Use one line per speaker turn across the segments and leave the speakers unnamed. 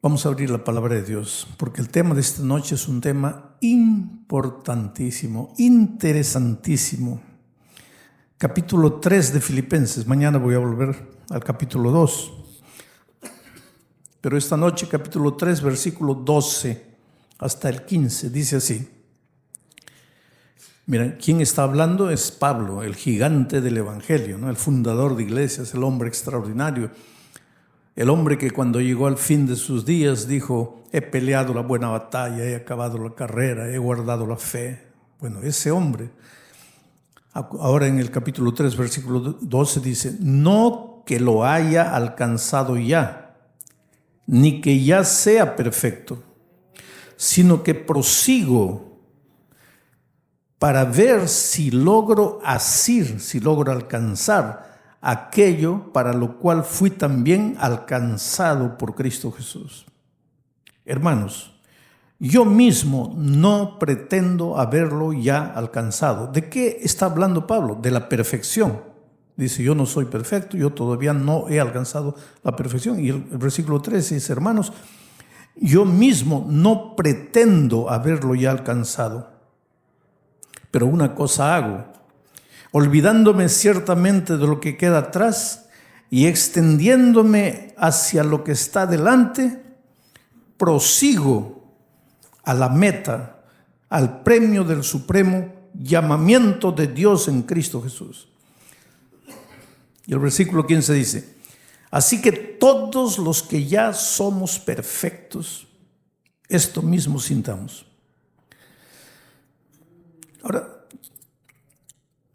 Vamos a abrir la palabra de Dios, porque el tema de esta noche es un tema importantísimo, interesantísimo. Capítulo 3 de Filipenses. Mañana voy a volver al capítulo 2. Pero esta noche, capítulo 3, versículo 12 hasta el 15, dice así. Miren, ¿quién está hablando? Es Pablo, el gigante del Evangelio, ¿no? El fundador de iglesias, el hombre extraordinario. El hombre que cuando llegó al fin de sus días dijo, he peleado la buena batalla, he acabado la carrera, he guardado la fe. Bueno, ese hombre, ahora en el capítulo 3, versículo 12 dice, no que lo haya alcanzado ya, ni que ya sea perfecto, sino que prosigo para ver si logro asir, si logro alcanzar aquello para lo cual fui también alcanzado por Cristo Jesús. Hermanos, yo mismo no pretendo haberlo ya alcanzado. ¿De qué está hablando Pablo? De la perfección. Dice, yo no soy perfecto, yo todavía no he alcanzado la perfección. Y el versículo 13 dice, hermanos, yo mismo no pretendo haberlo ya alcanzado, pero una cosa hago, olvidándome ciertamente de lo que queda atrás y extendiéndome hacia lo que está delante, prosigo a la meta, al premio del supremo llamamiento de Dios en Cristo Jesús. Y el versículo 15 dice, así que todos los que ya somos perfectos, esto mismo sintamos. Ahora,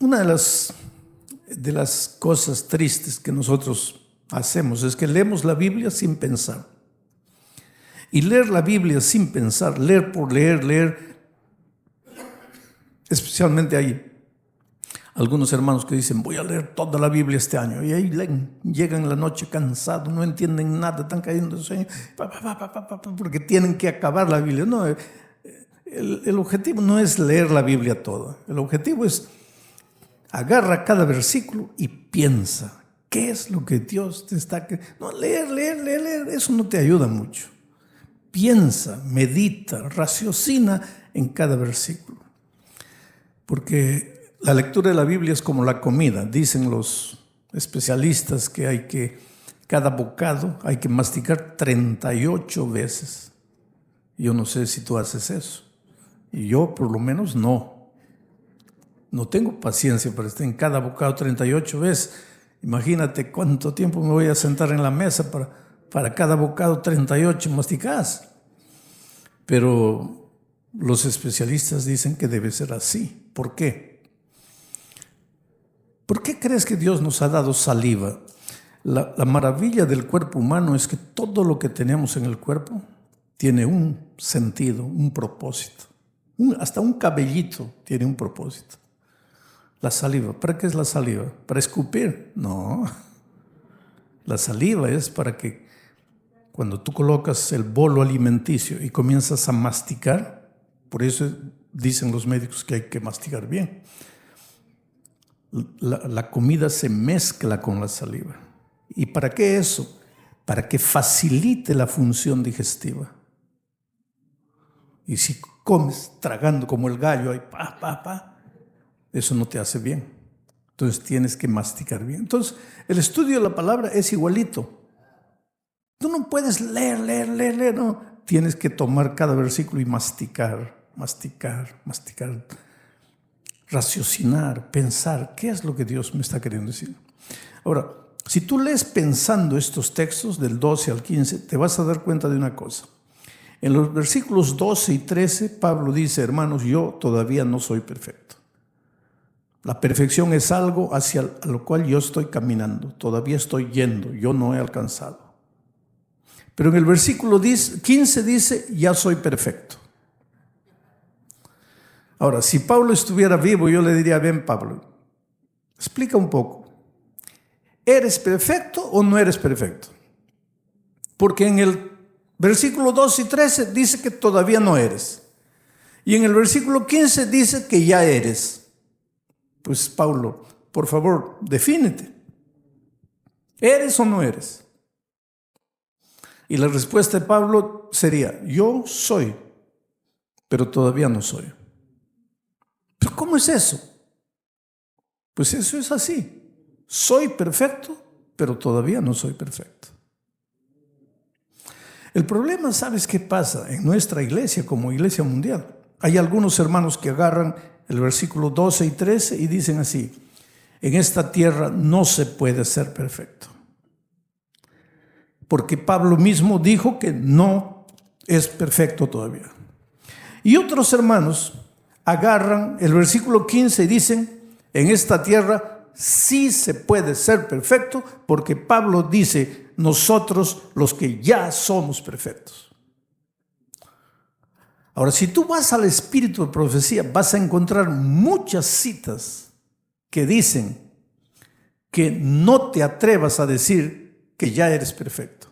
una de las cosas tristes que nosotros hacemos es que leemos la Biblia sin pensar. Y leer la Biblia sin pensar, leer por leer, especialmente hay algunos hermanos que dicen, voy a leer toda la Biblia este año. Y ahí leen, llegan en la noche cansados, no entienden nada, están cayendo en sueño, porque tienen que acabar la Biblia. No, el objetivo no es leer la Biblia toda. El objetivo es agarra cada versículo y piensa, ¿qué es lo que Dios te está... No, leer, eso no te ayuda mucho. Piensa, medita, raciocina en cada versículo. Porque la lectura de la Biblia es como la comida. Dicen los especialistas que cada bocado hay que masticar 38 veces. Yo no sé si tú haces eso. Y yo por lo menos no. No tengo paciencia para estar en cada bocado 38 veces. Imagínate cuánto tiempo me voy a sentar en la mesa para cada bocado 38 masticadas. Pero los especialistas dicen que debe ser así. ¿Por qué? ¿Por qué crees que Dios nos ha dado saliva? La maravilla del cuerpo humano es que todo lo que tenemos en el cuerpo tiene un sentido, un propósito. Hasta un cabellito tiene un propósito. La saliva, ¿para qué es la saliva? ¿Para escupir? No. La saliva es para que cuando tú colocas el bolo alimenticio y comienzas a masticar, por eso dicen los médicos que hay que masticar bien. La comida se mezcla con la saliva. ¿Y para qué eso? Para que facilite la función digestiva. Y si comes tragando como el gallo, ahí, eso no te hace bien. Entonces tienes que masticar bien. Entonces el estudio de la palabra es igualito. Tú no puedes leer, no. Tienes que tomar cada versículo y masticar, raciocinar, pensar, ¿qué es lo que Dios me está queriendo decir? Ahora, si tú lees pensando estos textos del 12 al 15, te vas a dar cuenta de una cosa. En los versículos 12 y 13, Pablo dice, hermanos, yo todavía no soy perfecto. La perfección es algo hacia lo cual yo estoy caminando, todavía estoy yendo, yo no he alcanzado. Pero en el versículo 15 dice, ya soy perfecto. Ahora, si Pablo estuviera vivo, yo le diría, ven Pablo, explica un poco. ¿Eres perfecto o no eres perfecto? Porque en el versículo 12 y 13 dice que todavía no eres. Y en el versículo 15 dice que ya eres. Pues Pablo, por favor, defínete. ¿Eres o no eres? Y la respuesta de Pablo sería, yo soy, pero todavía no soy. ¿Pero cómo es eso? Pues eso es así. Soy perfecto, pero todavía no soy perfecto. El problema, ¿sabes qué pasa? En nuestra iglesia, como iglesia mundial, hay algunos hermanos que agarran el versículo 12 y 13 y dicen así, en esta tierra no se puede ser perfecto. Porque Pablo mismo dijo que no es perfecto todavía. Y otros hermanos agarran el versículo 15 y dicen, en esta tierra sí se puede ser perfecto, porque Pablo dice, nosotros los que ya somos perfectos. Ahora, si tú vas al espíritu de profecía, vas a encontrar muchas citas que dicen que no te atrevas a decir que ya eres perfecto.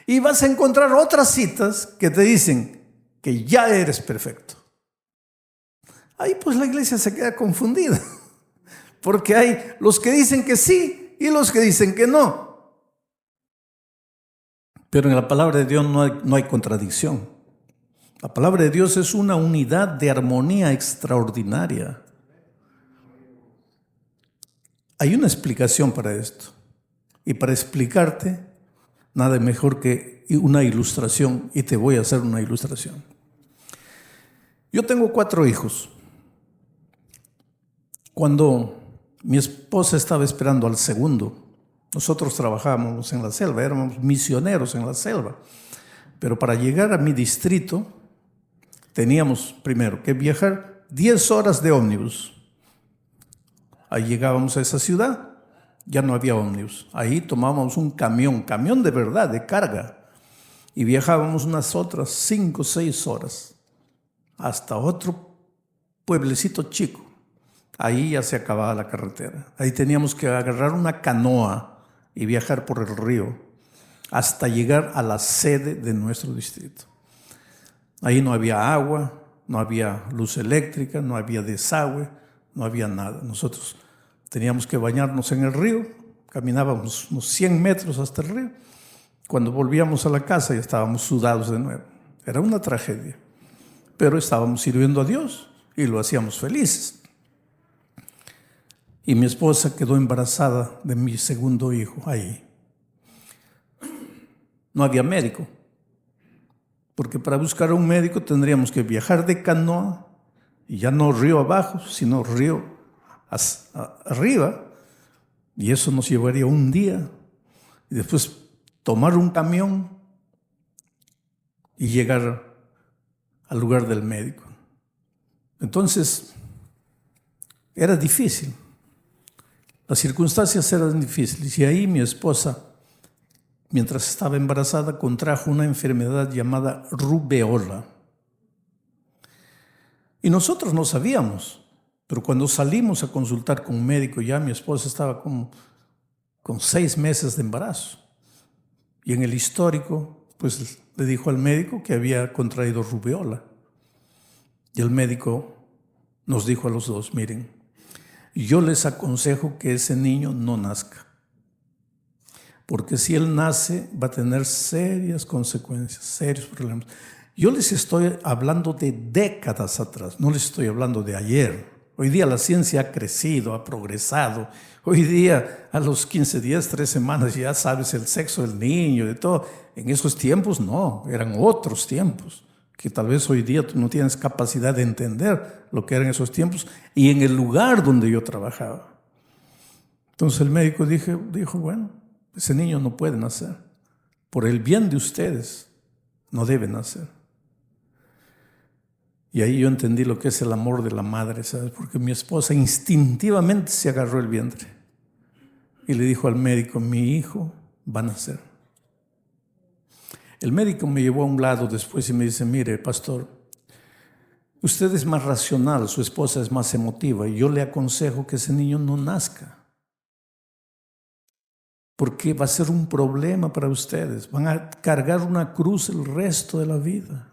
Y vas a encontrar otras citas que te dicen que ya eres perfecto. Ahí pues la iglesia se queda confundida, porque hay los que dicen que sí y los que dicen que no. Pero en la palabra de Dios no hay contradicción. La palabra de Dios es una unidad de armonía extraordinaria. Hay una explicación para esto. Y para explicarte, nada mejor que una ilustración, y te voy a hacer una ilustración. Yo tengo 4 hijos. Cuando mi esposa estaba esperando al segundo, nosotros trabajábamos en la selva, éramos misioneros en la selva. Pero para llegar a mi distrito, teníamos primero que viajar 10 horas de ómnibus. Ahí llegábamos a esa ciudad, ya no había ómnibus. Ahí tomábamos un camión de verdad, de carga, y viajábamos unas otras 5 o 6 horas hasta otro pueblecito chico. Ahí ya se acababa la carretera. Ahí teníamos que agarrar una canoa y viajar por el río hasta llegar a la sede de nuestro distrito. Ahí no había agua, no había luz eléctrica, no había desagüe, no había nada. Nosotros teníamos que bañarnos en el río, caminábamos unos 100 metros hasta el río. Cuando volvíamos a la casa ya estábamos sudados de nuevo. Era una tragedia, pero estábamos sirviendo a Dios y lo hacíamos felices. Y mi esposa quedó embarazada de mi segundo hijo ahí. No había médico, porque para buscar a un médico tendríamos que viajar de canoa, y ya no río abajo, sino río arriba, y eso nos llevaría un día, y después tomar un camión y llegar al lugar del médico. Entonces, era difícil. Las circunstancias eran difíciles, y ahí mi esposa, mientras estaba embarazada, contrajo una enfermedad llamada rubeola. Y nosotros no sabíamos, pero cuando salimos a consultar con un médico, ya mi esposa estaba con 6 meses de embarazo. Y en el histórico, pues le dijo al médico que había contraído rubeola. Y el médico nos dijo a los dos, miren, yo les aconsejo que ese niño no nazca. Porque si él nace, va a tener serias consecuencias, serios problemas. Yo les estoy hablando de décadas atrás, no les estoy hablando de ayer. Hoy día la ciencia ha crecido, ha progresado. Hoy día, a los 15 días, 3 semanas, ya sabes el sexo del niño, de todo. En esos tiempos no, eran otros tiempos, que tal vez hoy día tú no tienes capacidad de entender lo que eran esos tiempos y en el lugar donde yo trabajaba. Entonces el médico dijo, bueno, ese niño no puede nacer. Por el bien de ustedes, no debe nacer. Y ahí yo entendí lo que es el amor de la madre, ¿sabes? Porque mi esposa instintivamente se agarró el vientre y le dijo al médico, mi hijo va a nacer. El médico me llevó a un lado después y me dice, mire, pastor, usted es más racional, su esposa es más emotiva, y yo le aconsejo que ese niño no nazca. Porque va a ser un problema para ustedes. Van a cargar una cruz el resto de la vida,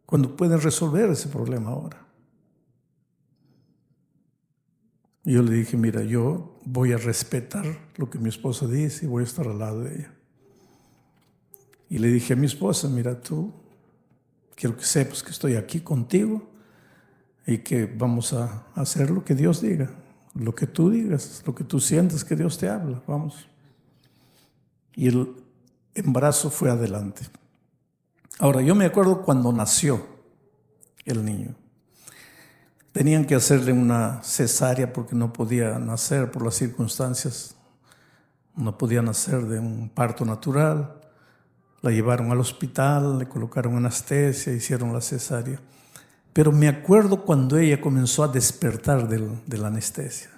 cuando pueden resolver ese problema ahora. Y yo le dije, mira, yo voy a respetar lo que mi esposa dice y voy a estar al lado de ella. Y le dije a mi esposa, mira, tú, quiero que sepas que estoy aquí contigo y que vamos a hacer lo que Dios diga, lo que tú digas, lo que tú sientes que Dios te habla, vamos. Y el embarazo fue adelante. Ahora, yo me acuerdo cuando nació el niño. Tenían que hacerle una cesárea porque no podía nacer por las circunstancias. No podía nacer de un parto natural. La llevaron al hospital, le colocaron anestesia, hicieron la cesárea. Pero me acuerdo cuando ella comenzó a despertar de la anestesia.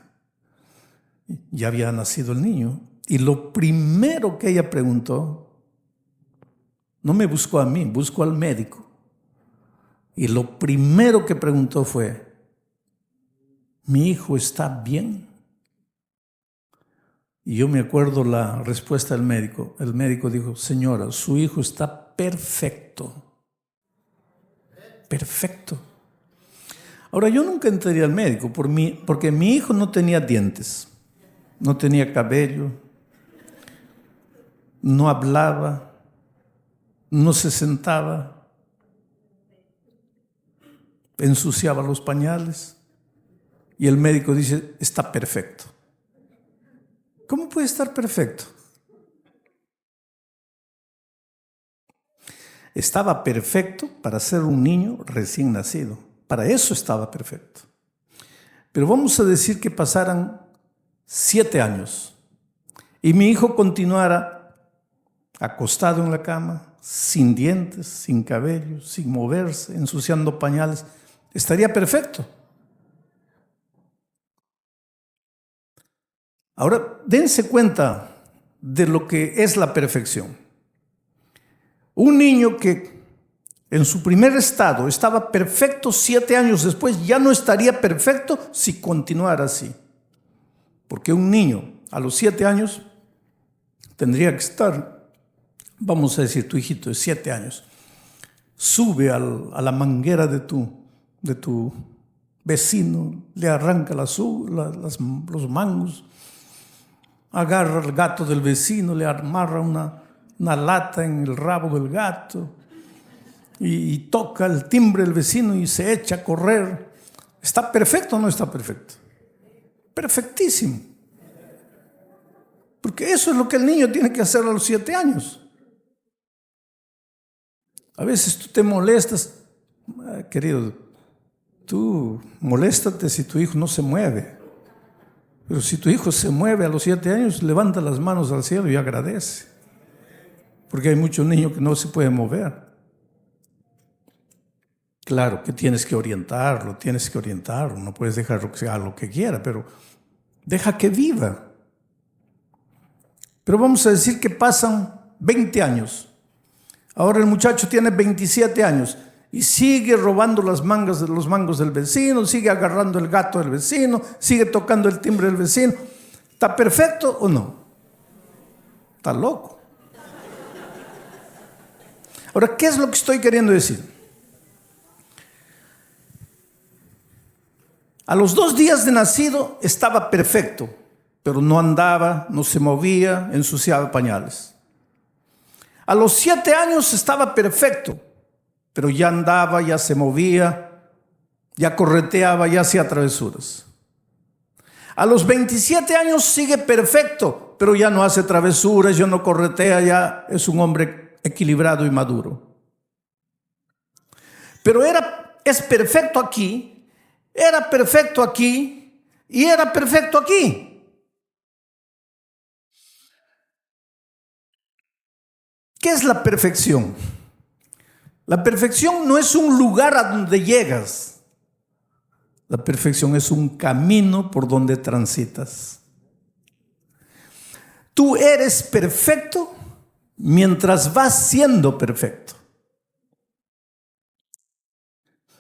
Ya había nacido el niño. Y lo primero que ella preguntó, no me buscó a mí, buscó al médico. Y lo primero que preguntó fue, ¿mi hijo está bien? Y yo me acuerdo la respuesta del médico. El médico dijo, señora, su hijo está perfecto. Perfecto. Ahora, yo nunca entraría al médico porque mi hijo no tenía dientes, no tenía cabello, no hablaba, no se sentaba, ensuciaba los pañales. Y el médico dice, está perfecto. ¿Cómo puede estar perfecto? Estaba perfecto para ser un niño recién nacido. Para eso estaba perfecto. Pero vamos a decir que pasaran 7 años y mi hijo continuara acostado en la cama, sin dientes, sin cabello, sin moverse, ensuciando pañales. Estaría perfecto. Ahora, dense cuenta de lo que es la perfección. Un niño que en su primer estado estaba perfecto 7 años después, ya no estaría perfecto si continuara así. Porque un niño a los 7 años tendría que estar, vamos a decir, tu hijito de 7 años, sube a la manguera de tu vecino, le arranca los mangos, agarra al gato del vecino, le amarra una lata en el rabo del gato y toca el timbre del vecino y se echa a correr. ¿Está perfecto o no está perfecto? Perfectísimo. Porque eso es lo que el niño tiene que hacer a los 7 años. A veces tú te molestas, querido, tú moléstate si tu hijo no se mueve. Pero si tu hijo se mueve a los 7 años, levanta las manos al cielo y agradece. Porque hay muchos niños que no se pueden mover. Claro que tienes que orientarlo, no puedes dejarlo que haga lo que quiera, pero deja que viva. Pero vamos a decir que pasan 20 años. Ahora el muchacho tiene 27 años y sigue robando los mangos del vecino, sigue agarrando el gato del vecino, sigue tocando el timbre del vecino. ¿Está perfecto o no? Está loco. Ahora, ¿qué es lo que estoy queriendo decir? A los 2 días de nacido estaba perfecto, pero no andaba, no se movía, ensuciaba pañales. A los 7 años estaba perfecto, pero ya andaba, ya se movía, ya correteaba, ya hacía travesuras. A los 27 años sigue perfecto, pero ya no hace travesuras, ya no corretea, ya es un hombre equilibrado y maduro. Pero es perfecto aquí, era perfecto aquí y era perfecto aquí. ¿Qué es la perfección? La perfección no es un lugar a donde llegas. La perfección es un camino por donde transitas. Tú eres perfecto mientras vas siendo perfecto.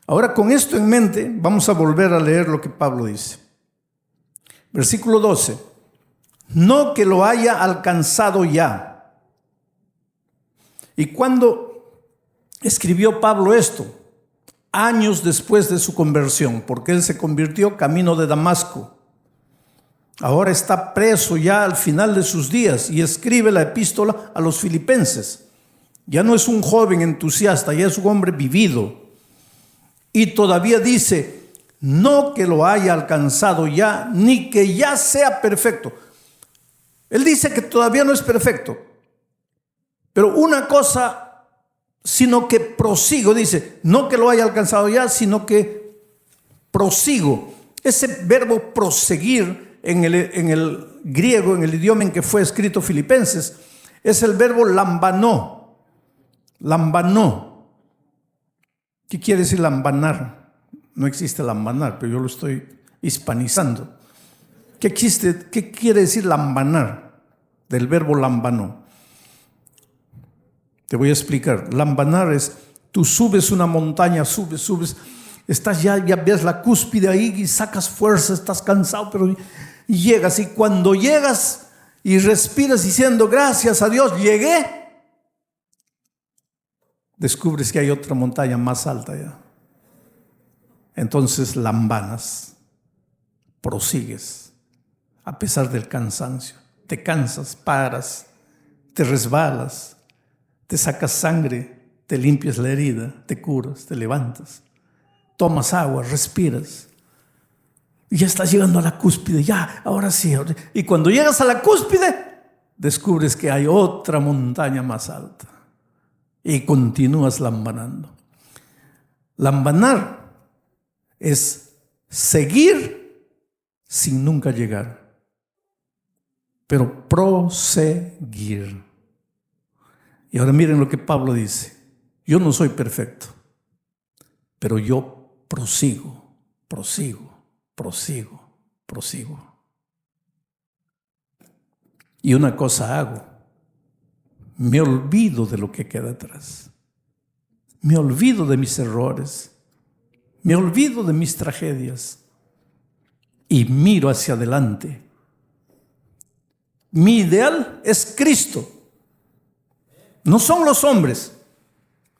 Ahora, con esto en mente, vamos a volver a leer lo que Pablo dice. Versículo 12. No que lo haya alcanzado ya. Y cuando escribió Pablo esto, años después de su conversión, porque él se convirtió camino de Damasco. Ahora está preso ya al final de sus días y escribe la epístola a los filipenses. Ya no es un joven entusiasta, ya es un hombre vivido. Y todavía dice, no que lo haya alcanzado ya, ni que ya sea perfecto. Él dice que todavía no es perfecto. Pero una cosa, sino que prosigo, dice, no que lo haya alcanzado ya, sino que prosigo. Ese verbo proseguir en el griego, en el idioma en que fue escrito Filipenses, es el verbo lambanó. Lambanó. ¿Qué quiere decir lambanar? No existe lambanar, pero yo lo estoy hispanizando. ¿Qué quiere decir lambanar? Del verbo lambanó. Te voy a explicar. Lambanar es, tú subes una montaña, subes, estás ya ves la cúspide ahí y sacas fuerza, estás cansado, pero llegas. Y cuando llegas y respiras diciendo gracias a Dios, llegué, descubres que hay otra montaña más alta ya. Entonces lambanas, prosigues, a pesar del cansancio. Te cansas, paras, te resbalas, te sacas sangre, te limpias la herida, te curas, te levantas, tomas agua, respiras. Y ya estás llegando a la cúspide, ya, ahora sí. Y cuando llegas a la cúspide, descubres que hay otra montaña más alta. Y continúas lambanando. Lambanar es seguir sin nunca llegar, pero proseguir. Y ahora miren lo que Pablo dice. Yo no soy perfecto, pero yo prosigo. Y una cosa hago. Me olvido de lo que queda atrás. Me olvido de mis errores. Me olvido de mis tragedias. Y miro hacia adelante. Mi ideal es Cristo. No son los hombres.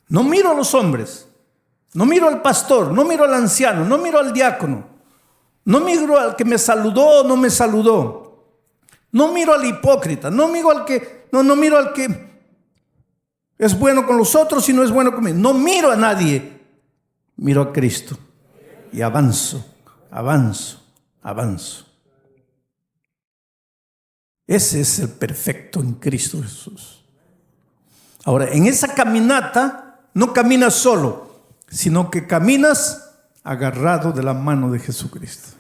No miro a los hombres. No miro al pastor. No miro al anciano. No miro al diácono. No miro al que me saludó o no me saludó. No miro al hipócrita. No miro al que es bueno con los otros y no es bueno conmigo. No miro a nadie. Miro a Cristo. Y avanzo. Ese es el perfecto en Cristo Jesús. Ahora, en esa caminata no caminas solo, sino que caminas agarrado de la mano de Jesucristo.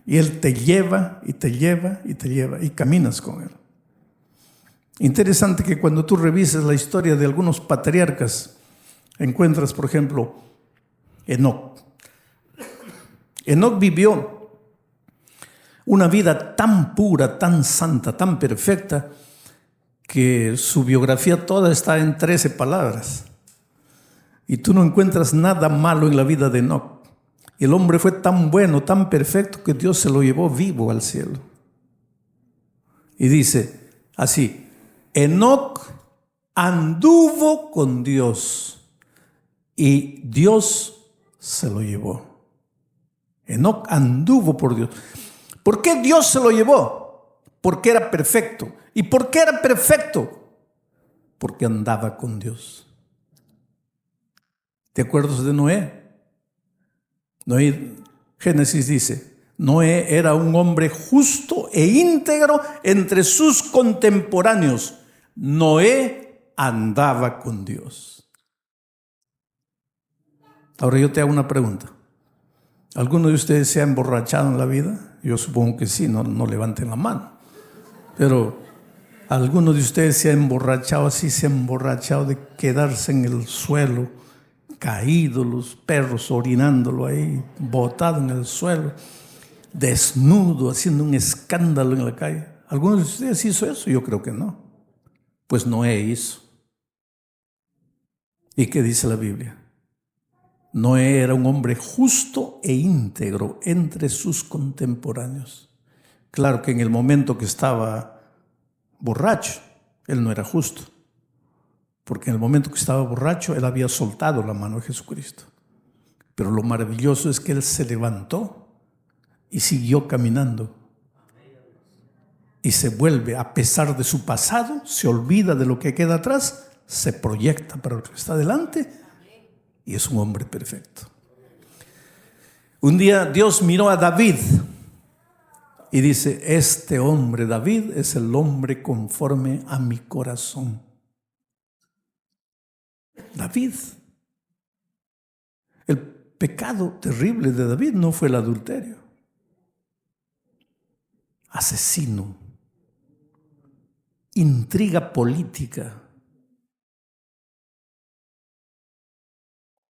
Y Él te lleva y caminas con Él. Interesante que cuando tú revises la historia de algunos patriarcas, encuentras, por ejemplo, Enoc. Enoc vivió una vida tan pura, tan santa, tan perfecta, que su biografía toda está en 13 palabras. Y tú no encuentras nada malo en la vida de Enoc. El hombre fue tan bueno, tan perfecto, que Dios se lo llevó vivo al cielo. Y dice así: Enoc anduvo con Dios y Dios se lo llevó. Enoc anduvo por Dios. ¿Por qué Dios se lo llevó? Porque era perfecto. ¿Y por qué era perfecto? Porque andaba con Dios. ¿Te acuerdas de Noé? Noé, Génesis dice, Noé era un hombre justo e íntegro entre sus contemporáneos. Noé andaba con Dios. Ahora yo te hago una pregunta. ¿Alguno de ustedes se ha emborrachado en la vida? Yo supongo que sí, no levanten la mano. Pero ¿alguno de ustedes se ha emborrachado así, se ha emborrachado de quedarse en el suelo, caído, los perros orinándolo ahí, botado en el suelo, desnudo, haciendo un escándalo en la calle? ¿Alguno de ustedes hizo eso? Yo creo que no. Pues Noé hizo. ¿Y qué dice la Biblia? Noé era un hombre justo e íntegro entre sus contemporáneos. Claro que en el momento que estaba borracho, él no era justo, porque en el momento que estaba borracho, él había soltado la mano de Jesucristo. Pero lo maravilloso es que él se levantó y siguió caminando. Y se vuelve, a pesar de su pasado, se olvida de lo que queda atrás se proyecta para lo que está delante y es un hombre perfecto. Un día Dios miró a David y dice: este hombre David es el hombre conforme a mi corazón. David. El pecado terrible de David no fue el adulterio. Asesino, intriga política,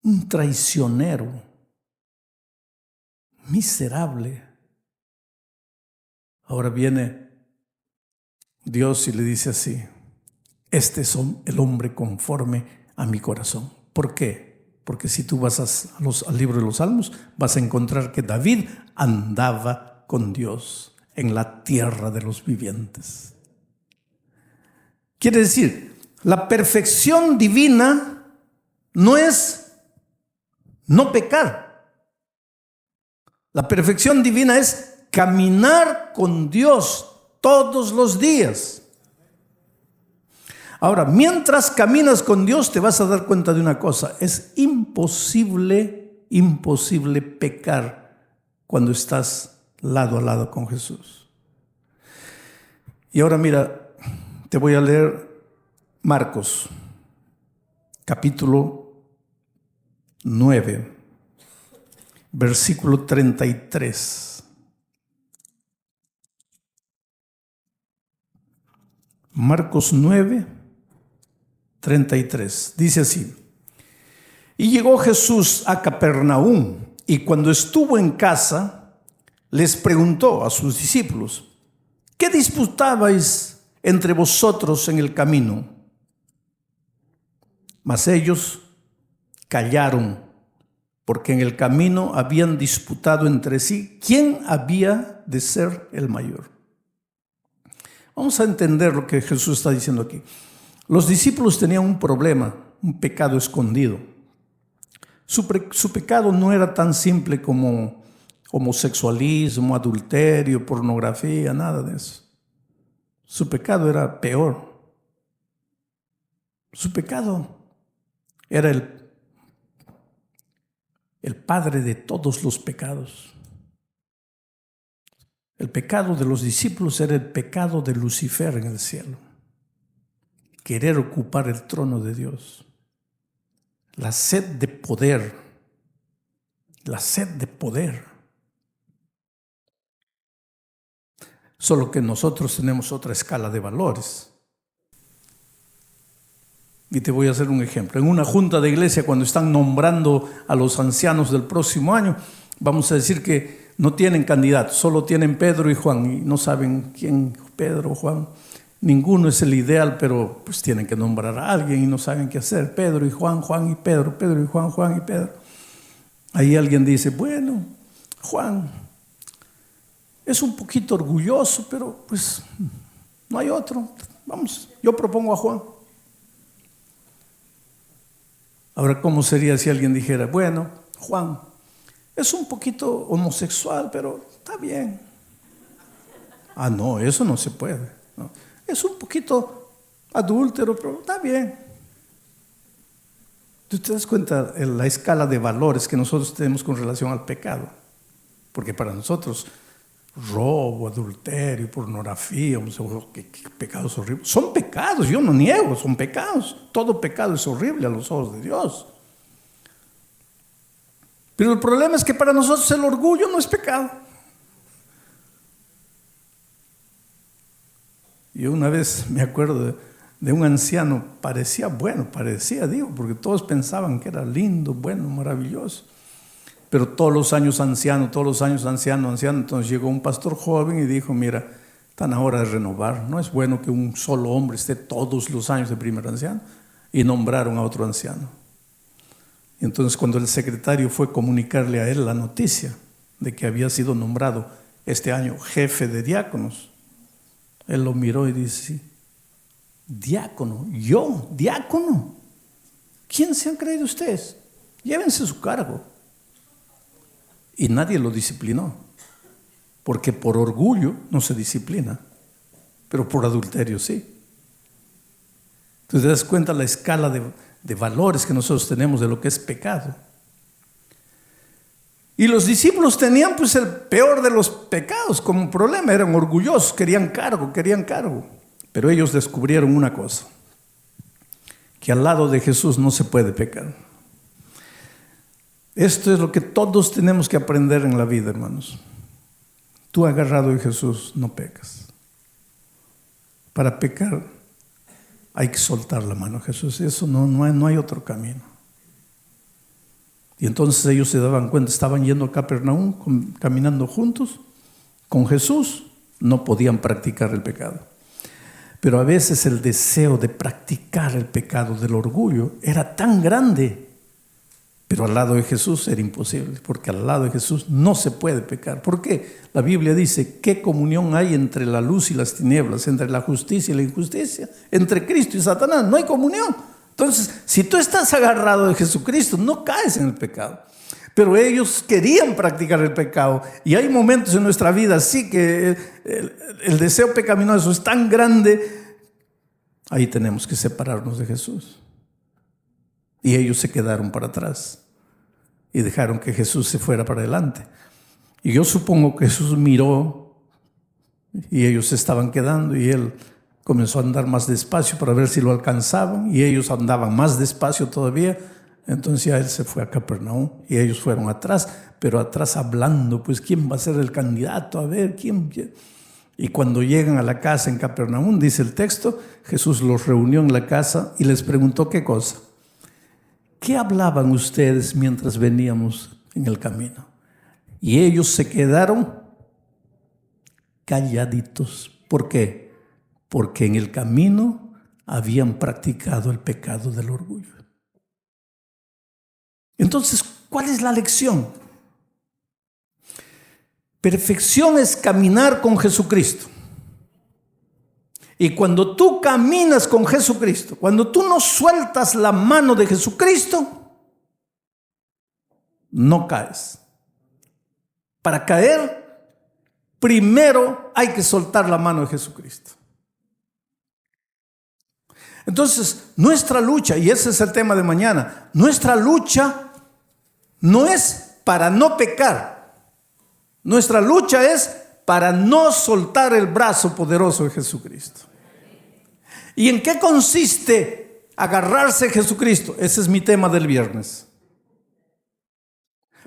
un traicionero, miserable. Ahora viene Dios y le dice así: este es el hombre conforme a mi corazón. ¿Por qué? Porque si tú vas al libro de los Salmos, vas a encontrar que David andaba con Dios en la tierra de los vivientes. Quiere decir, la perfección divina no es no pecar. La perfección divina es caminar con Dios todos los días. Ahora, mientras caminas con Dios, te vas a dar cuenta de una cosa: es imposible pecar cuando estás lado a lado con Jesús. Y ahora mira, te voy a leer Marcos, capítulo 9, versículo 33. Marcos 9, 33. Dice así: y llegó Jesús a Capernaum, y cuando estuvo en casa, les preguntó a sus discípulos: ¿qué disputabais entre vosotros en el camino? Mas ellos callaron, porque en el camino habían disputado entre sí quién había de ser el mayor. Vamos a entender lo que Jesús está diciendo aquí. Los discípulos tenían un problema, un pecado escondido. Su pecado no era tan simple como homosexualismo, adulterio, pornografía, nada de eso. Su pecado era peor. Su pecado era el padre de todos los pecados. El pecado de los discípulos era el pecado de Lucifer en el cielo. Querer ocupar el trono de Dios. La sed de poder. La sed de poder. Solo que nosotros tenemos otra escala de valores. Y te voy a hacer un ejemplo. En una junta de iglesia, cuando están nombrando a los ancianos del próximo año, vamos a decir que no tienen candidatos, solo tienen Pedro y Juan, y no saben quién, Pedro o Juan. Ninguno es el ideal, pero pues tienen que nombrar a alguien y no saben qué hacer. Pedro y Juan, Juan y Pedro, Pedro y Juan, Juan y Pedro. Ahí alguien dice: bueno, Juan es un poquito orgulloso, pero pues no hay otro. Vamos, yo propongo a Juan. Ahora, ¿cómo sería si alguien dijera: bueno, Juan es un poquito homosexual, pero está bien? Ah, no, eso no se puede. No. Es un poquito adúltero, pero está bien. ¿Tú te das cuenta de la escala de valores que nosotros tenemos con relación al pecado? Porque para nosotros, robo, adulterio, pornografía, ¿qué pecados horribles? Son pecados, yo no niego, son pecados. Todo pecado es horrible a los ojos de Dios. Pero el problema es que para nosotros el orgullo no es pecado. Yo una vez me acuerdo de un anciano, digo, porque todos pensaban que era lindo, bueno, maravilloso. Pero todos los años anciano. Entonces llegó un pastor joven y dijo: mira, están a hora de renovar. No es bueno que un solo hombre esté todos los años de primer anciano. Y nombraron a otro anciano. Y entonces cuando el secretario fue a comunicarle a él la noticia de que había sido nombrado este año jefe de diáconos, él lo miró y dice: diácono, yo, diácono. ¿Quién se han creído ustedes? Llévense su cargo. Y nadie lo disciplinó, porque por orgullo no se disciplina, pero por adulterio sí. Tú te das cuenta la escala de valores que nosotros tenemos de lo que es pecado. Y los discípulos tenían pues el peor de los pecados como problema, eran orgullosos, querían cargo. Pero ellos descubrieron una cosa, que al lado de Jesús no se puede pecar. Esto es lo que todos tenemos que aprender en la vida, hermanos. Tú agarrado de Jesús no pecas. Para pecar hay que soltar la mano a Jesús. Eso no hay otro camino. Y entonces ellos se daban cuenta, estaban yendo a Capernaum, caminando juntos con Jesús, no podían practicar el pecado. Pero a veces el deseo de practicar el pecado del orgullo era tan grande, pero al lado de Jesús era imposible, porque al lado de Jesús no se puede pecar. ¿Por qué? La Biblia dice, ¿qué comunión hay entre la luz y las tinieblas, entre la justicia y la injusticia, entre Cristo y Satanás? No hay comunión. Entonces, si tú estás agarrado de Jesucristo, no caes en el pecado. Pero ellos querían practicar el pecado. Y hay momentos en nuestra vida así que el deseo pecaminoso es tan grande. Ahí tenemos que separarnos de Jesús. Y ellos se quedaron para atrás y dejaron que Jesús se fuera para adelante. Y yo supongo que Jesús miró y ellos se estaban quedando y él comenzó a andar más despacio para ver si lo alcanzaban y ellos andaban más despacio todavía. Entonces ya él se fue a Capernaum y ellos fueron atrás, pero atrás hablando, pues ¿quién va a ser el candidato? A ver, ¿quién? Y cuando llegan a la casa en Capernaum, dice el texto, Jesús los reunió en la casa y les preguntó qué cosa. ¿Qué hablaban ustedes mientras veníamos en el camino? Y ellos se quedaron calladitos. ¿Por qué? Porque en el camino habían practicado el pecado del orgullo. Entonces, ¿cuál es la lección? Perfección es caminar con Jesucristo. Y cuando tú caminas con Jesucristo, cuando tú no sueltas la mano de Jesucristo, no caes. Para caer, primero hay que soltar la mano de Jesucristo. Entonces, nuestra lucha, y ese es el tema de mañana, nuestra lucha no es para no pecar. Nuestra lucha es para no soltar el brazo poderoso de Jesucristo. ¿Y en qué consiste agarrarse a Jesucristo? Ese es mi tema del viernes.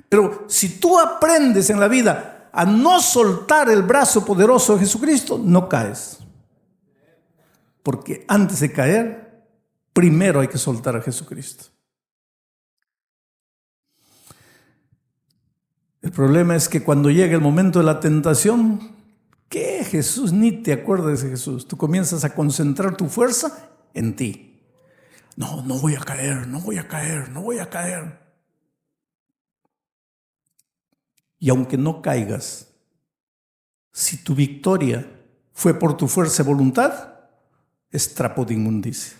Pero si tú aprendes en la vida a no soltar el brazo poderoso de Jesucristo, no caes. Porque antes de caer, primero hay que soltar a Jesucristo. El problema es que cuando llega el momento de la tentación, ¿qué Jesús? Ni te acuerdas de Jesús. Tú comienzas a concentrar tu fuerza en ti. No voy a caer, no voy a caer. Y aunque no caigas, si tu victoria fue por tu fuerza y voluntad, es trapo de inmundicia.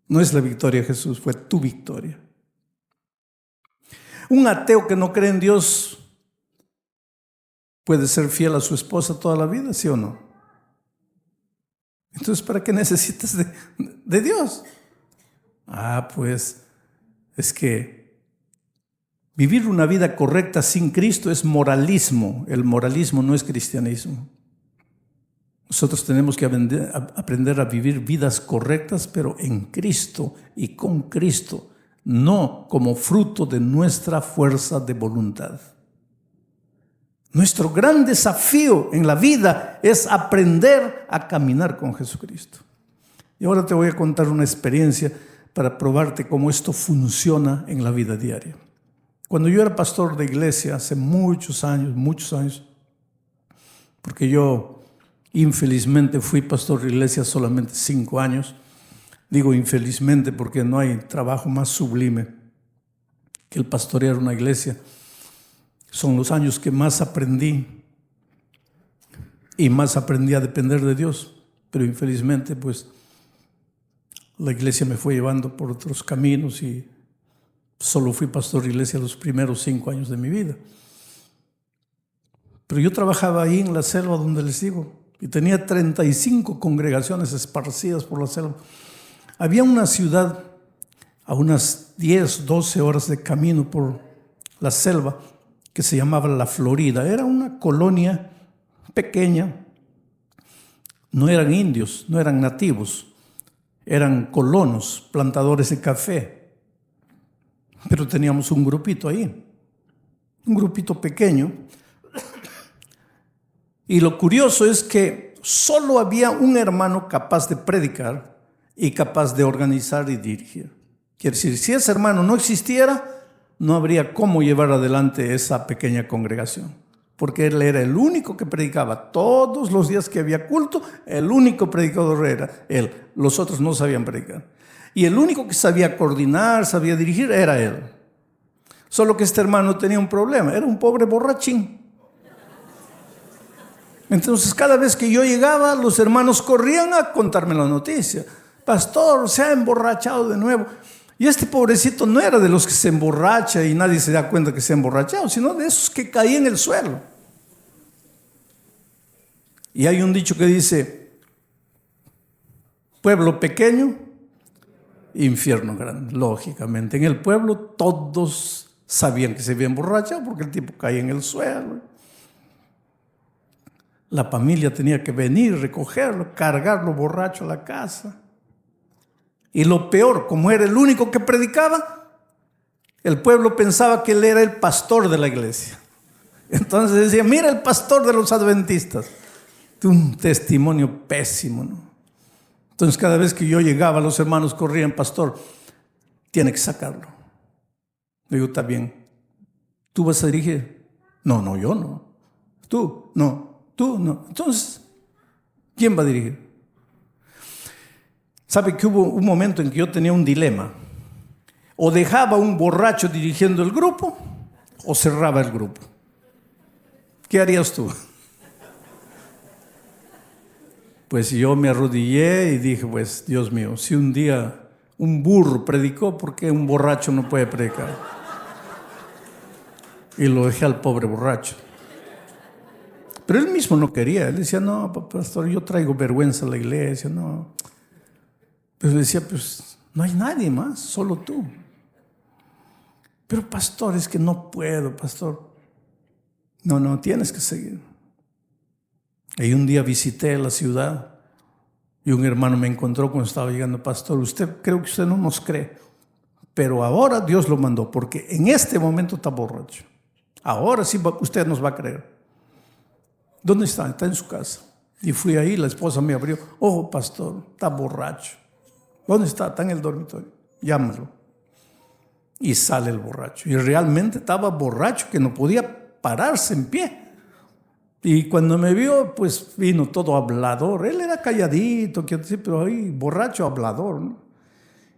No es la victoria de Jesús, fue tu victoria. Un ateo que no cree en Dios puede ser fiel a su esposa toda la vida, ¿sí o no? Entonces, ¿para qué necesitas de Dios? Pues es que vivir una vida correcta sin Cristo es moralismo. El moralismo no es cristianismo. Nosotros tenemos que aprender a vivir vidas correctas, pero en Cristo y con Cristo, no como fruto de nuestra fuerza de voluntad. Nuestro gran desafío en la vida es aprender a caminar con Jesucristo. Y ahora te voy a contar una experiencia para probarte cómo esto funciona en la vida diaria. Cuando yo era pastor de iglesia hace muchos años, porque yo infelizmente fui pastor de iglesia solamente 5 años. Digo infelizmente porque no hay trabajo más sublime que el pastorear una iglesia. Son los años que más aprendí y más aprendí a depender de Dios. Pero infelizmente pues la iglesia me fue llevando por otros caminos y solo fui pastor de iglesia los primeros 5 años de mi vida. Pero yo trabajaba ahí en la selva donde les digo y tenía 35 congregaciones esparcidas por la selva. Había una ciudad a unas 10, 12 horas de camino por la selva que se llamaba La Florida. Era una colonia pequeña. No eran indios, no eran nativos, eran colonos, plantadores de café. Pero teníamos un grupito ahí, un grupito pequeño. Y lo curioso es que solo había un hermano capaz de predicar y capaz de organizar y dirigir. Quiere decir, si ese hermano no existiera, no habría cómo llevar adelante esa pequeña congregación. Porque él era el único que predicaba. Todos los días que había culto, el único predicador era él. Los otros no sabían predicar. Y el único que sabía coordinar, sabía dirigir, era él. Solo que este hermano tenía un problema. Era un pobre borrachín. Entonces, cada vez que yo llegaba, los hermanos corrían a contarme la noticia. Pastor, se ha emborrachado de nuevo. Y este pobrecito no era de los que se emborracha y nadie se da cuenta que se ha emborrachado, sino de esos que caían en el suelo. Y hay un dicho que dice, pueblo pequeño, infierno grande. Lógicamente, en el pueblo todos sabían que se había emborrachado porque el tipo caía en el suelo. La familia tenía que venir, recogerlo, cargarlo borracho a la casa. Y lo peor, como era el único que predicaba, el pueblo pensaba que él era el pastor de la iglesia. Entonces decía, mira el pastor de los adventistas. Un testimonio pésimo, ¿no? Entonces cada vez que yo llegaba, los hermanos corrían, pastor, tiene que sacarlo. Le digo, está bien. ¿Tú vas a dirigir? No, yo no. ¿Tú? No. ¿Tú? No. Entonces, ¿quién va a dirigir? ¿Sabe que hubo un momento en que yo tenía un dilema? O dejaba a un borracho dirigiendo el grupo o cerraba el grupo. ¿Qué harías tú? Pues yo me arrodillé y dije, pues Dios mío, si un día un burro predicó, ¿por qué un borracho no puede predicar? Y lo dejé al pobre borracho. Pero él mismo no quería. Él decía, no, pastor, yo traigo vergüenza a la iglesia, no. Pero decía, pues no hay nadie más, solo tú. Pero pastor, es que no puedo, pastor. No, tienes que seguir. Y un día visité la ciudad y un hermano me encontró cuando estaba llegando, pastor, creo que usted no nos cree, pero ahora Dios lo mandó, porque en este momento está borracho. Ahora sí usted nos va a creer. ¿Dónde está? Está en su casa. Y fui ahí, la esposa me abrió. Oh, pastor, está borracho. ¿Dónde está? Está en el dormitorio. Llámalo. Y sale el borracho. Y realmente estaba borracho, que no podía pararse en pie. Y cuando me vio, pues vino todo hablador. Él era calladito, pero ahí borracho hablador, ¿no?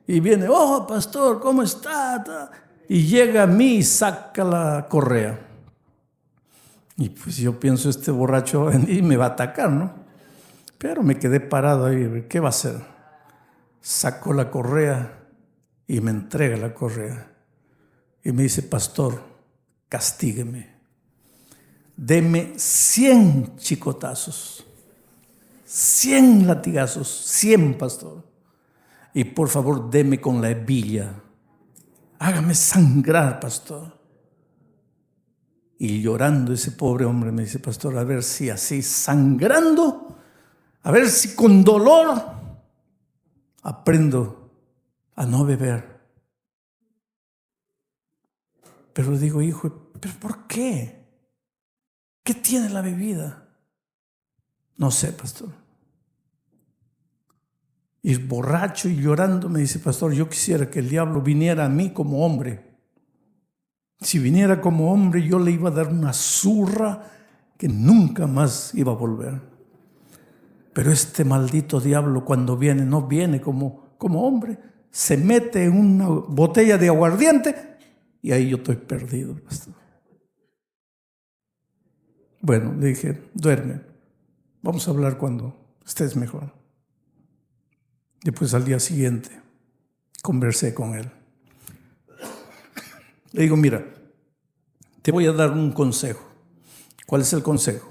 Y viene, oh, pastor, ¿cómo está? Y llega a mí y saca la correa. Y pues yo pienso, este borracho y me va a atacar, ¿no? Pero me quedé parado ahí, ¿qué va a hacer? Sacó la correa y me entrega la correa. Y me dice, pastor, castígueme. Deme 100 chicotazos, 100 latigazos, 100, pastor. Y por favor, deme con la hebilla. Hágame sangrar, pastor. Y llorando ese pobre hombre me dice, pastor, a ver si así sangrando, a ver si con dolor aprendo a no beber. Pero digo, hijo, ¿pero por qué? ¿Qué tiene la bebida? No sé, pastor. Y borracho y llorando me dice, pastor, yo quisiera que el diablo viniera a mí como hombre. Si viniera como hombre, yo le iba a dar una zurra que nunca más iba a volver. Pero este maldito diablo cuando viene, no viene como hombre. Se mete en una botella de aguardiente y ahí yo estoy perdido, pastor. Bueno, le dije, duerme. Vamos a hablar cuando estés mejor. Después al día siguiente conversé con él. Le digo, mira, te voy a dar un consejo. ¿Cuál es el consejo?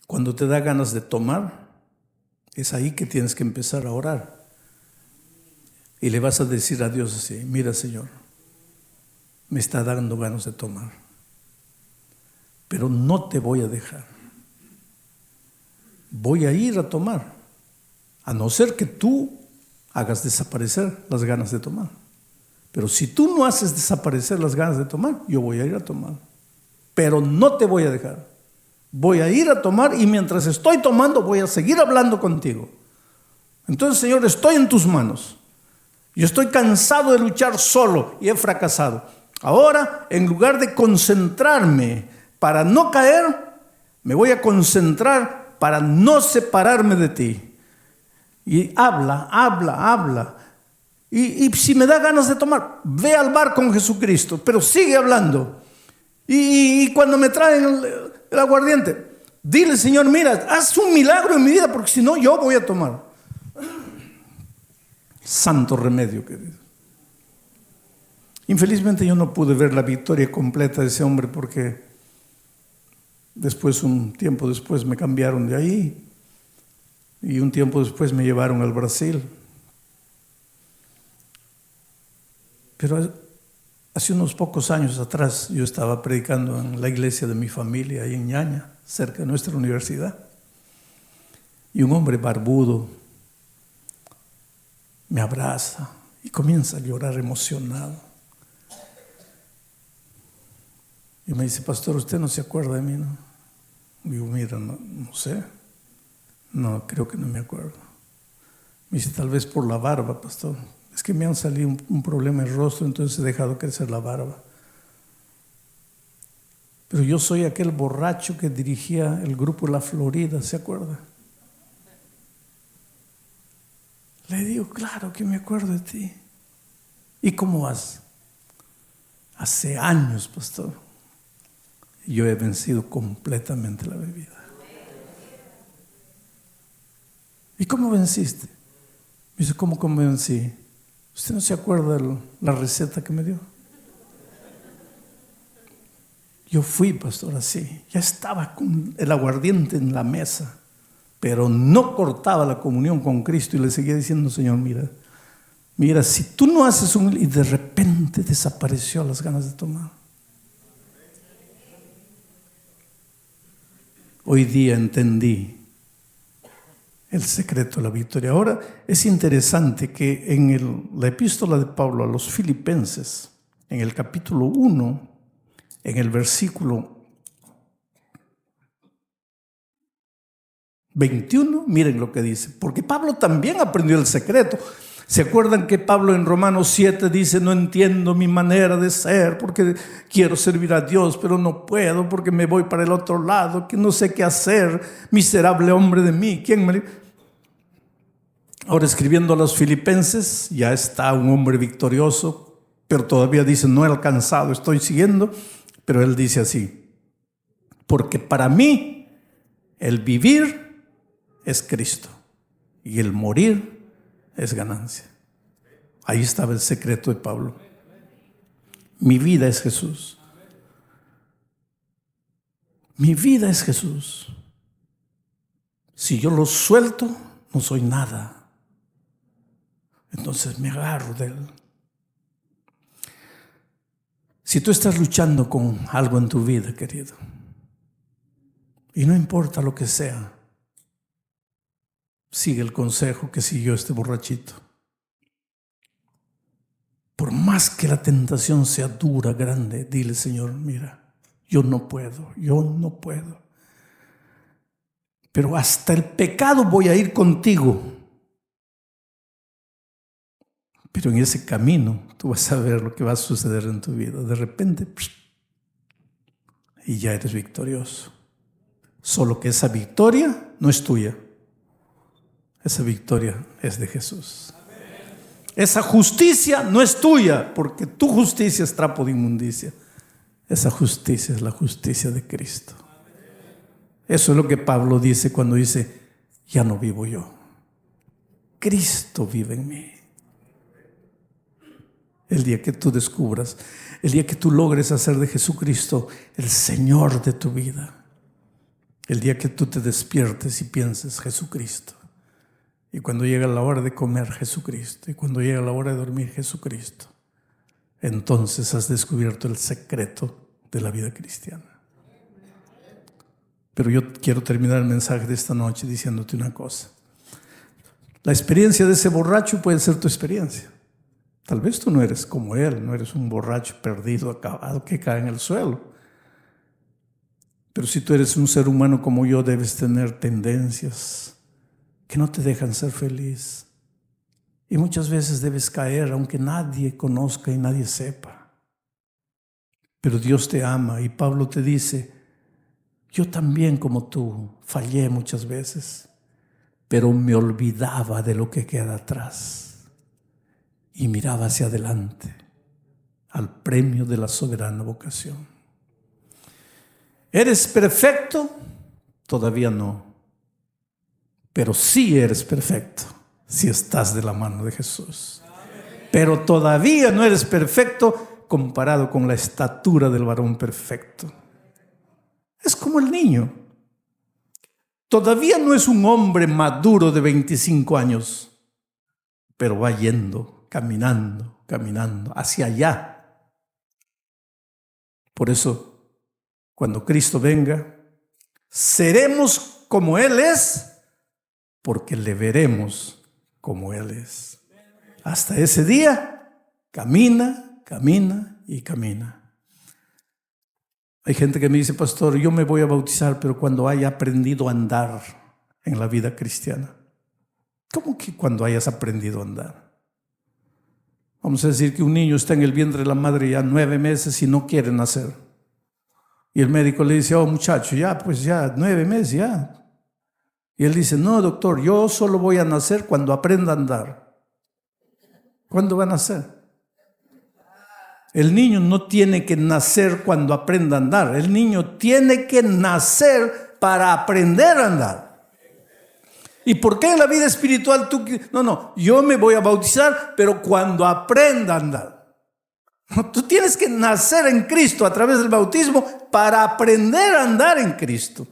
Cuando te da ganas de tomar, Es ahí que tienes que empezar a orar. Y le vas a decir a Dios así: mira, Señor, me está dando ganas de tomar, pero no te voy a dejar. Voy a ir a tomar, a no ser que tú hagas desaparecer las ganas de tomar. Pero si tú no haces desaparecer las ganas de tomar, yo voy a ir a tomar. Pero no te voy a dejar. Voy a ir a tomar, y mientras estoy tomando voy a seguir hablando contigo. Entonces, Señor, estoy en tus manos. Yo estoy cansado de luchar solo y he fracasado. Ahora, en lugar de concentrarme para no caer, me voy a concentrar para no separarme de ti. Y habla. Y si me da ganas de tomar, ve al bar con Jesucristo, pero sigue hablando. Y cuando me traen el aguardiente, dile: Señor, mira, haz un milagro en mi vida, porque si no, yo voy a tomar. Santo remedio, querido. Infelizmente yo no pude ver la victoria completa de ese hombre, porque un tiempo después me cambiaron de ahí, y un tiempo después me llevaron al Brasil. Pero hace unos pocos años atrás yo estaba predicando en la iglesia de mi familia, ahí en Ñaña, cerca de nuestra universidad. Y un hombre barbudo me abraza y comienza a llorar emocionado. Y me dice: pastor, ¿usted no se acuerda de mí, no? Digo: mira, no sé. No, creo que no me acuerdo. Me dice: tal vez por la barba, pastor. Es que me han salido un problema en el rostro, entonces he dejado crecer la barba. Pero yo soy aquel borracho que dirigía el grupo La Florida, ¿se acuerda? Le digo: claro que me acuerdo de ti. ¿Y cómo vas? Hace años, pastor, yo he vencido completamente la bebida. ¿Y cómo venciste? Me dice: ¿cómo vencí? ¿Usted no se acuerda de la receta que me dio? Yo fui, pastor, así. Ya estaba con el aguardiente en la mesa, pero no cortaba la comunión con Cristo, y le seguía diciendo: Señor, mira, si tú no haces y de repente desapareció las ganas de tomar. Hoy día entendí el secreto de la victoria. Ahora es interesante que en la epístola de Pablo a los Filipenses, en el capítulo 1, en el versículo 21, miren lo que dice, porque Pablo también aprendió el secreto. ¿Se acuerdan que Pablo en Romanos 7 dice: no entiendo mi manera de ser, porque quiero servir a Dios, pero no puedo, porque me voy para el otro lado, que no sé qué hacer, miserable hombre de mí? ¿Quién me...? Ahora, escribiendo a los Filipenses, ya está un hombre victorioso, pero todavía dice: no he alcanzado, estoy siguiendo. Pero él dice así: porque para mí el vivir es Cristo y el morir es ganancia. Ahí estaba el secreto de Pablo. Mi vida es Jesús. Mi vida es Jesús. Si yo lo suelto, no soy nada. Entonces me agarro de él. Si tú estás luchando con algo en tu vida, querido, y no importa lo que sea, sigue el consejo que siguió este borrachito. Por más que la tentación sea dura, grande, dile: Señor, mira, yo no puedo. Pero hasta el pecado voy a ir contigo. Pero en ese camino tú vas a ver lo que va a suceder en tu vida. De repente, y ya eres victorioso. Solo que esa victoria no es tuya. Esa victoria es de Jesús. Esa justicia no es tuya, porque tu justicia es trapo de inmundicia. Esa justicia es la justicia de Cristo. Eso es lo que Pablo dice cuando dice: ya no vivo yo, Cristo vive en mí. El día que tú descubras, el día que tú logres hacer de Jesucristo el Señor de tu vida, el día que tú te despiertes y pienses: Jesucristo, Y cuando llega la hora de comer, Jesucristo. Y cuando llega la hora de dormir, Jesucristo. Entonces has descubierto el secreto de la vida cristiana. Pero yo quiero terminar el mensaje de esta noche diciéndote una cosa. La experiencia de ese borracho puede ser tu experiencia. Tal vez tú no eres como él, no eres un borracho perdido, acabado, que cae en el suelo. Pero si tú eres un ser humano como yo, debes tener tendencias que no te dejan ser feliz. Y muchas veces debes caer aunque nadie conozca y nadie sepa. Pero Dios te ama y Pablo te dice, yo también como tú fallé muchas veces, pero me olvidaba de lo que queda atrás y miraba hacia adelante al premio de la soberana vocación. ¿Eres perfecto? Todavía no. Pero sí eres perfecto si estás de la mano de Jesús. Pero todavía no eres perfecto comparado con la estatura del varón perfecto. Es como el niño. Todavía no es un hombre maduro de 25 años, pero va yendo, caminando hacia allá. Por eso, cuando Cristo venga, seremos como Él es, porque le veremos como Él es. Hasta ese día, camina y camina. Hay gente que me dice, pastor, yo me voy a bautizar, pero cuando haya aprendido a andar en la vida cristiana. ¿Cómo que cuando hayas aprendido a andar? Vamos a decir que un niño está en el vientre de la madre ya 9 meses y no quiere nacer. Y el médico le dice, oh muchacho, ya 9 meses ya. Y él dice, no doctor, yo solo voy a nacer cuando aprenda a andar. ¿Cuándo va a nacer? El niño no tiene que nacer cuando aprenda a andar. El niño tiene que nacer para aprender a andar. ¿Y por qué en la vida espiritual tú? No, yo me voy a bautizar, pero cuando aprenda a andar. Tú tienes que nacer en Cristo a través del bautismo para aprender a andar en Cristo.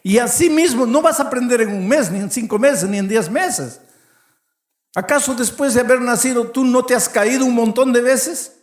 Y así mismo no vas a aprender en 1 mes, ni en 5 meses, ni en 10 meses. ¿Acaso después de haber nacido tú no te has caído un montón de veces?